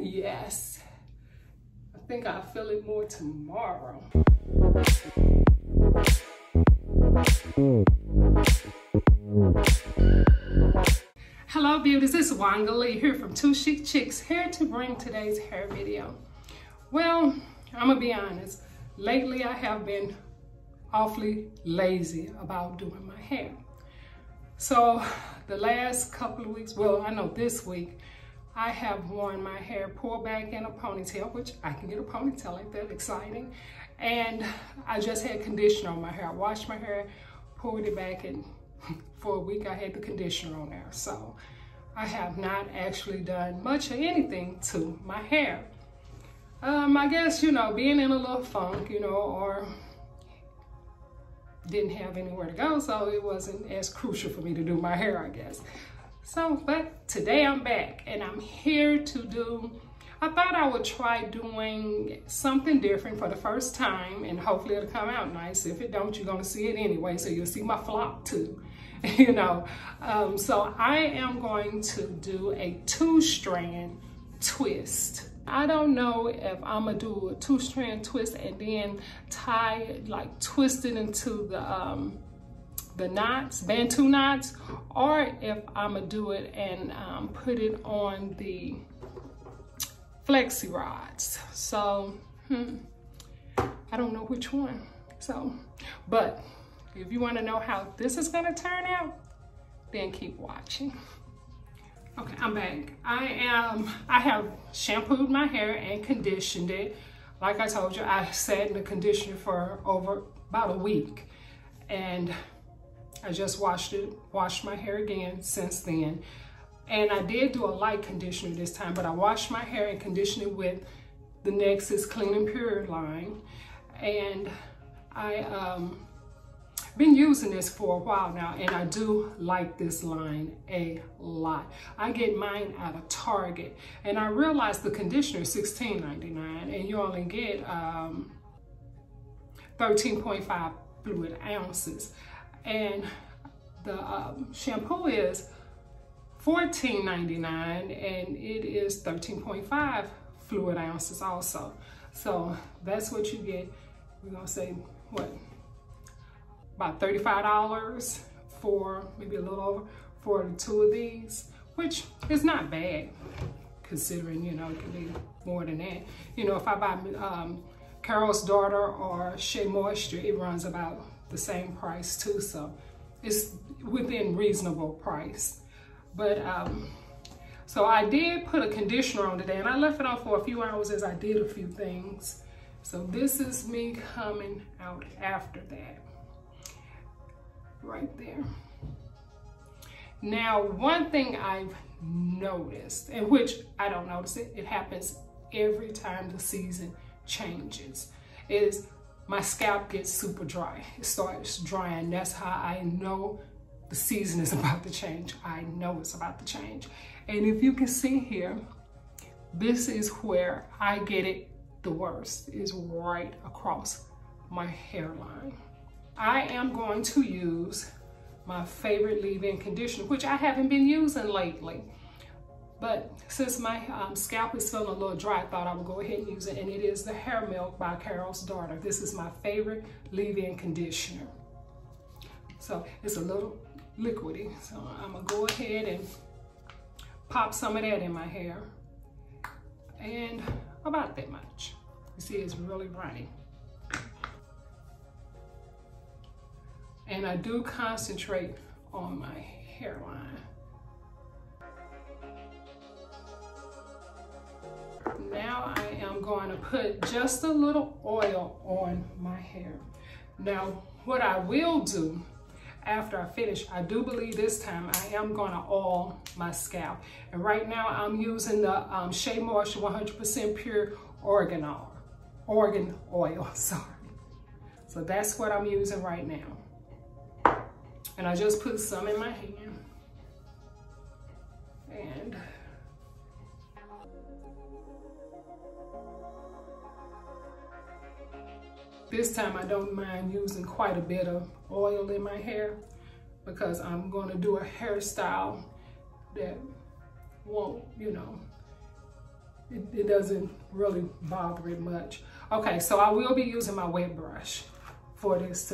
Yes, I think I'll feel it more tomorrow. Hello beauties, this is Wanga Lee here from Two Chic Chicks, here to bring today's hair video. Well, I'm gonna be honest, lately I have been awfully lazy about doing my hair. So the last couple of weeks, well, I know this week, I have worn my hair pulled back in a ponytail, which I can get a ponytail like that, exciting. And I just had conditioner on my hair. I washed my hair, pulled it back, and for a week I had the conditioner on there. So I have not actually done much of anything to my hair. I guess, you know, being in a little funk, you know, or didn't have anywhere to go, so it wasn't as crucial for me to do my hair, I guess. So, but today I'm back and I'm here to do, I thought I would try doing something different for the first time, and hopefully it'll come out nice. If it don't, you're gonna see it anyway, so you'll see my flop too, you know. So I am going to do a two-strand twist. I don't know if I'm gonna do a two-strand twist and then tie, like twist it into the knots, Bantu knots, or if I'm gonna do it and put it on the flexi rods. So, I don't know which one. So, but if you wanna know how this is gonna turn out, then keep watching. Okay, I'm back. I have shampooed my hair and conditioned it. Like I told you, I sat in the conditioner for over about a week, and I just washed my hair again since then. And I did do a light conditioner this time, but I washed my hair and conditioned it with the Nexus Clean and Pure line. And I been using this for a while now, and I do like this line a lot. I get mine out of Target, and I realized the conditioner is $16.99, and you only get 13.5 fluid ounces. And the shampoo is $14.99, and it is 13.5 fluid ounces also. So that's what you get. We're gonna say, what? About $35 for, maybe a little over, for the two of these, which is not bad considering, you know, it could be more than that. You know, if I buy Carol's Daughter or Shea Moisture, it runs about the same price too, so it's within reasonable price. But so I did put a conditioner on today, and I left it on for a few hours as I did a few things. So this is me coming out after that. Right there. Now, one thing I've noticed, and which I don't notice it, it happens every time the season changes, is my scalp gets super dry. It starts drying. That's how I know the season is about to change. I know it's about to change. And if you can see here, this is where I get it the worst, is right across my hairline. I am going to use my favorite leave-in conditioner, which I haven't been using lately. But since my scalp is feeling a little dry, I thought I would go ahead and use it. And it is the Hair Milk by Carol's Daughter. This is my favorite leave-in conditioner. So it's a little liquidy. So I'm gonna go ahead and pop some of that in my hair. And about that much. You see, it's really runny. And I do concentrate on my hairline. Now I am going to put just a little oil on my hair. Now, what I will do after I finish, I do believe this time I am going to oil my scalp. And right now I'm using the Shea Moisture 100% Pure Argan Oil, sorry. So that's what I'm using right now. And I just put some in my hand. And this time I don't mind using quite a bit of oil in my hair, because I'm going to do a hairstyle that won't, you know, it doesn't really bother it much. Okay, so I will be using my wet brush for this.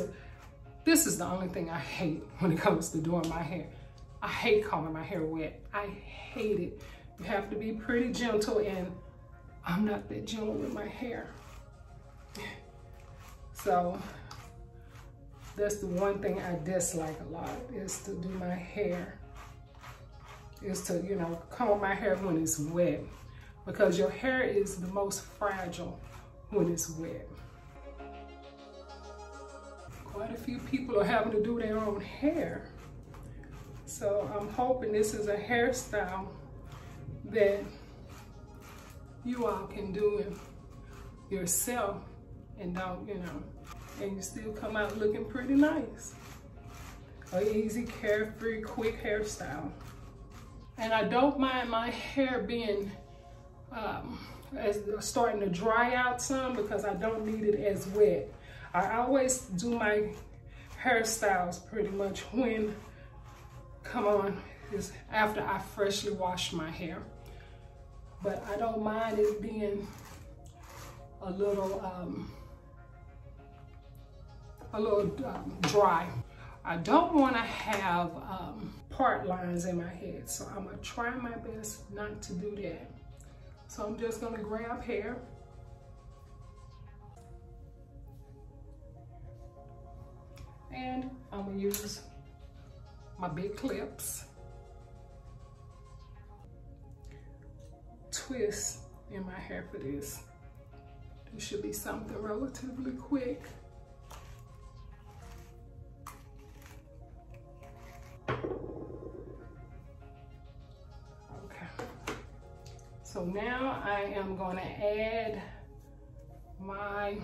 This is the only thing I hate when it comes to doing my hair. I hate combing my hair wet. I hate it. You have to be pretty gentle, and I'm not that gentle with my hair. So that's the one thing I dislike a lot, is to do my hair, is to, you know, comb my hair when it's wet, because your hair is the most fragile when it's wet. Quite a few people are having to do their own hair. So I'm hoping this is a hairstyle that you all can do yourself and don't, you know, and you still come out looking pretty nice. An easy, carefree, quick hairstyle. And I don't mind my hair being starting to dry out some, because I don't need it as wet. I always do my hairstyles pretty much when, is after I freshly wash my hair. But I don't mind it being a little dry. I don't want to have part lines in my head, so I'm gonna try my best not to do that. So I'm just gonna grab hair, and I'm gonna use my big clips, twist in my hair for this. This should be something relatively quick. Okay, so now I am going to add my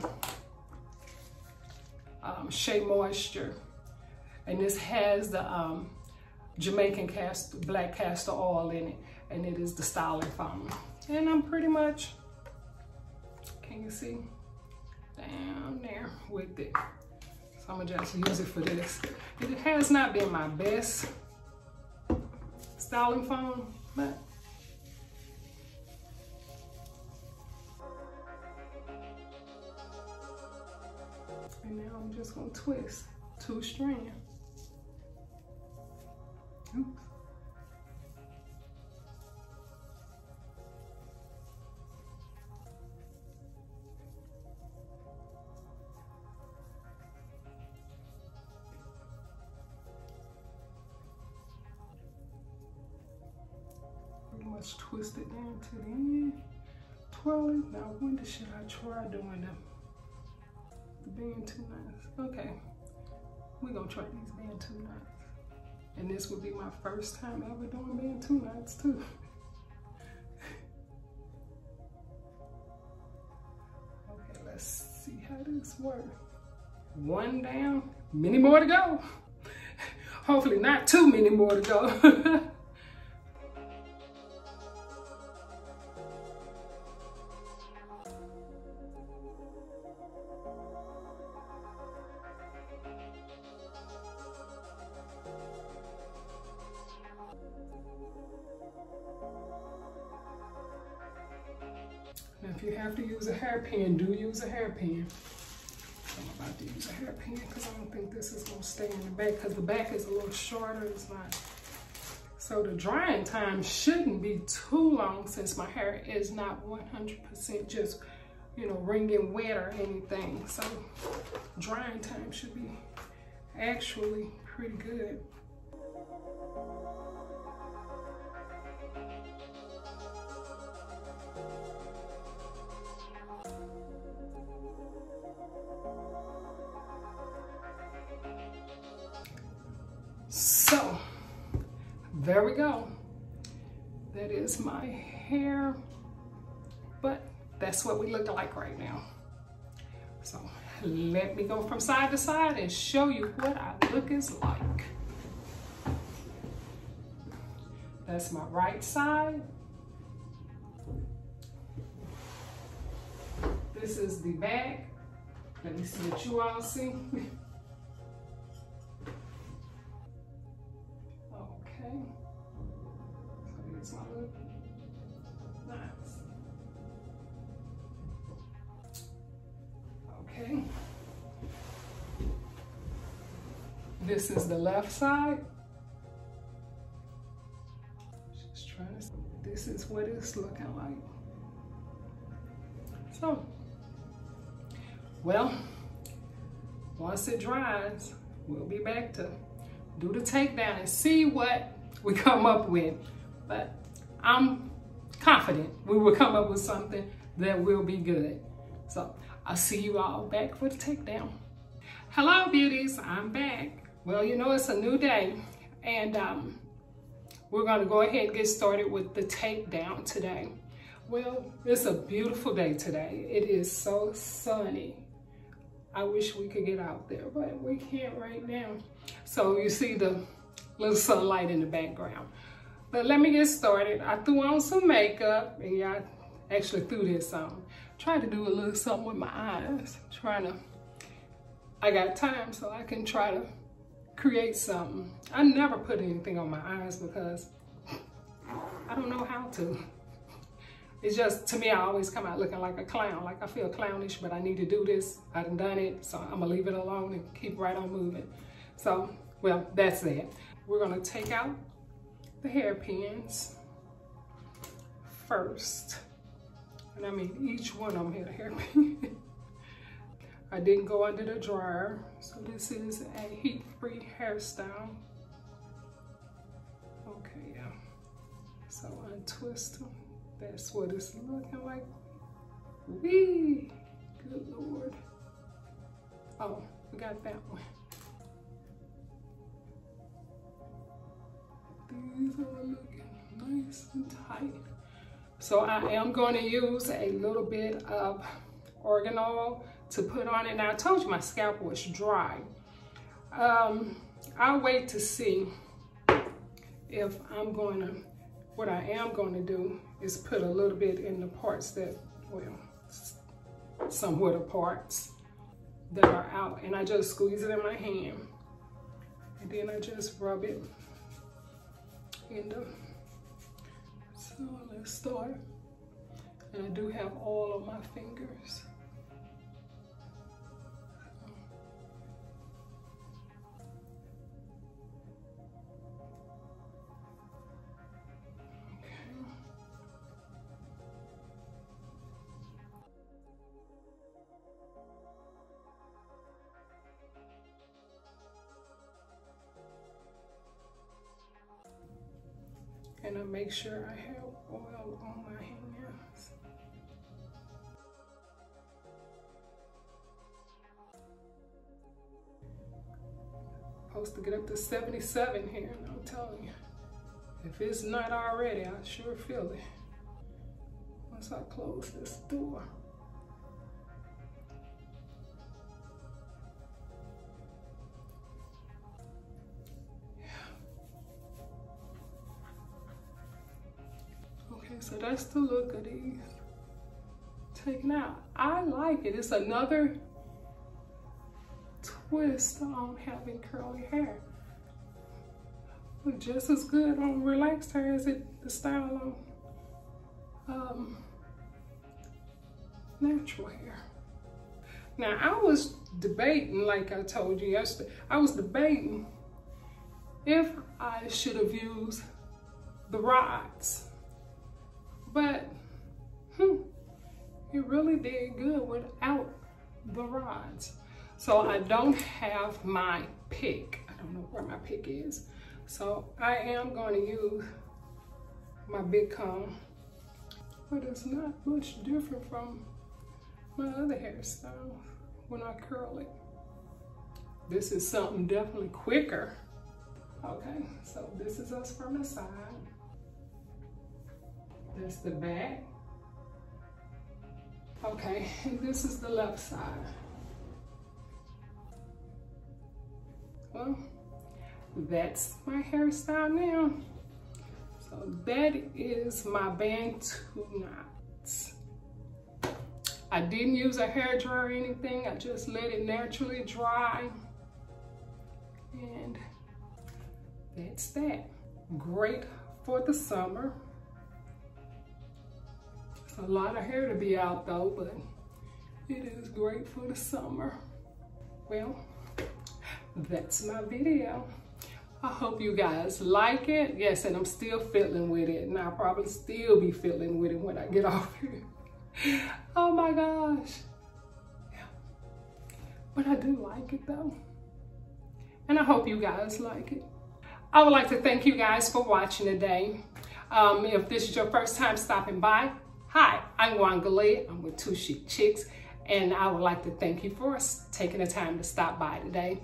Shea Moisture, and this has the Jamaican black castor oil in it, and it is the styling foam. And I'm pretty much, can you see, down there with it. So I'm gonna just use it for this. It has not been my best styling foam, but and now I'm just gonna twist 2-strand. Oops. Pretty much twist it down to the end. Twirl it. Now when should I try doing them? The Bantu knots. Okay, we're gonna try these Bantu knots. And this will be my first time ever doing Bantu knots too. Okay, let's see how this works. One down, many more to go. Hopefully not too many more to go. Now, if you have to use a hairpin, do use a hairpin. I'm about to use a hairpin because I don't think this is going to stay in the back, because the back is a little shorter. It's not. So the drying time shouldn't be too long, since my hair is not 100% just, you know, wringing wet or anything. So drying time should be actually pretty good. So there we go. That is my hair, but that's what we look like right now. So let me go from side to side and show you what our look is like. That's my right side. This is the back. Let me see what you all see. Okay. So here's my look. Nice. This is the left side. Just trying to, this is what it's looking like. So, well, once it dries, we'll be back to do the takedown and see what we come up with. But I'm confident we will come up with something that will be good. So I'll see you all back for the takedown. Hello, beauties, I'm back. Well, you know, it's a new day, and we're gonna go ahead and get started with the takedown today. Well, it's a beautiful day today. It is so sunny. I wish we could get out there, but we can't right now. So you see the little sunlight in the background. But let me get started. I threw on some makeup, and yeah, I actually threw this on. Tried to do a little something with my eyes. I got time so I can try to create something. I never put anything on my eyes because I don't know how to. It's just, to me, I always come out looking like a clown. Like I feel clownish, but I need to do this. I done it, so I'm gonna leave it alone and keep right on moving. So, well, that's it. We're gonna take out the hairpins first. And I mean, each one of them had a hairpin. I didn't go under the dryer. So this is a heat-free hairstyle. Okay, yeah. So untwist them. That's what it's looking like. Whee! Good Lord. Oh, we got that one. These are looking nice and tight. So I am going to use a little bit of argan oil to put on it. Now I told you my scalp was dry. I'll wait to see if I'm going to, what I am going to do is put a little bit in the parts that, well, somewhat of parts that are out, and I just squeeze it in my hand, and then I just rub it in the, so let's start. And I do have oil on my fingers. And I make sure I have oil on my hands. Supposed to get up to 77 here, and I'm telling you, if it's not already, I sure feel it once I close this door. So that's the look of these taken out. I like it. It's another twist on having curly hair. But just as good on relaxed hair as the style on natural hair. Now I was debating, like I told you yesterday, I was debating if I should have used the rods. But it really did good without the rods. So I don't have my pick. I don't know where my pick is. So I am going to use my big comb, but it's not much different from my other hairstyle when I curl it. This is something definitely quicker. Okay, so this is us from the side. That's the back. Okay, and this is the left side. Well, that's my hairstyle now. So that is my Bantu knots. I didn't use a hair dryer or anything. I just let it naturally dry. And that's that. Great for the summer. A lot of hair to be out though, but it is great for the summer. Well, that's my video. I hope you guys like it. Yes, and I'm still fiddling with it, and I'll probably still be fiddling with it when I get off here. Oh my gosh. Yeah. But I do like it though. And I hope you guys like it. I would like to thank you guys for watching today. If this is your first time stopping by, hi, I'm Wangale. I'm with Two Chic Chicks, and I would like to thank you for taking the time to stop by today.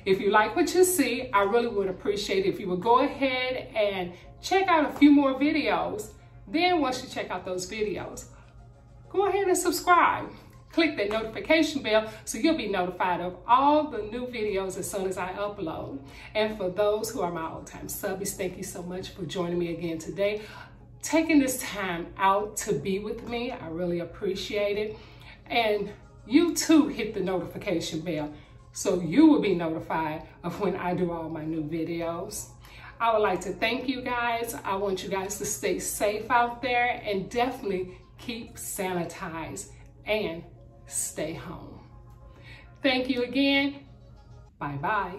If you like what you see, I really would appreciate it if you would go ahead and check out a few more videos. Then once you check out those videos, go ahead and subscribe. Click that notification bell so you'll be notified of all the new videos as soon as I upload. And for those who are my old-time subbies, thank you so much for joining me again today. Taking this time out to be with me, I really appreciate it. And you too hit the notification bell so you will be notified of when I do all my new videos. I would like to thank you guys. I want you guys to stay safe out there and definitely keep sanitized and stay home. Thank you again. Bye-bye.